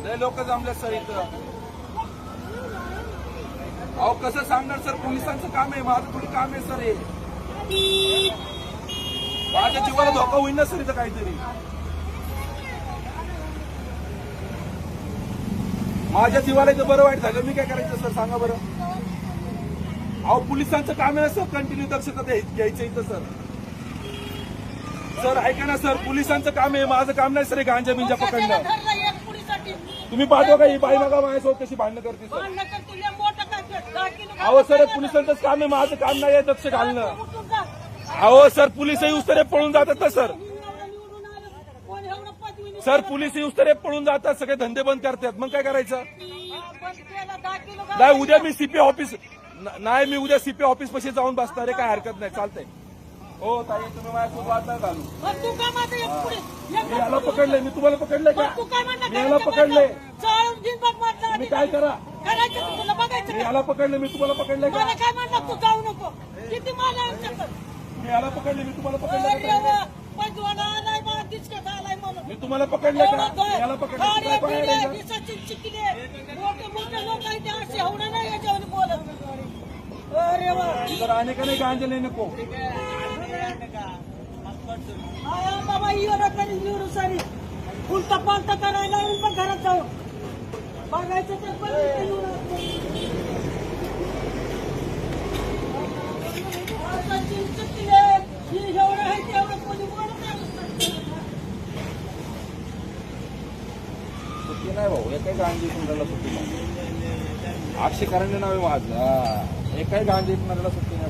लय लोक जमले सर इथं. अहो कसं सांगणार सर, पोलिसांचं काम आहे, माझं थोडी काम आहे सर. हे माझ्या जीवाला धोका होईल ना सर इथं काहीतरी. माझ्या जीवाला इथं बरं वाईट झालं, मी काय करायचं सर सांगा बरं. अहो पोलिसांचं काम आहे सर, कंटिन्यू दक्षता घ्यायचं इथं सर. सर ऐका ना सर, पोलिसांचं काम आहे, माझं काम नाही सर. हे गांजा बिंजा पकडणं. तुम्ही पाठवा का ही बाई बघा माझ्यासोबत कशी भांडणं करते सर. अहो सर पोलिसांचंच काम आहे, माझं काम नाही आहे दक्ष घालणं. अहो सर पोलिस येऊस तर पळून जातात ना सर. सर पोलिस येऊस तर पळून जातात, सगळे धंदे बंद करतात. मग काय करायचं. नाही उद्या मी सीपी ऑफिस नाही, मी उद्या सीपी ऑफिस पाशी जाऊन बसणार आहे, काय हरकत नाही, चालतंय. हो ताई तुम्ही माझ्यासोबत वाद नाही घालू. मी याला पकडलंय, मी तुम्हाला पकडलंय का. मी याला पकडलंय, तुम्ही काय करा. मी याला पकडलं, मी तुम्हाला पकडलंय का. मी याला पकडले, मी तुम्हाला पकडलंय का. मी तुम्हाला पकडलंय का. मी याला पकडलं. आने का नहीं गांजे लेने को. बाबा येऊ सारी उलटा पालता करायला पण घरात जाऊ बघायचं तर पण एवढं आहे तेवढं कोणी बोलत सुट्टी नाही भाऊ, एकाही गांजे कुंडाला सुट्टी नाही. 800 करंडे नाव आहे माझं. एकाही गांजे कुंडाला सुट्टी नाही.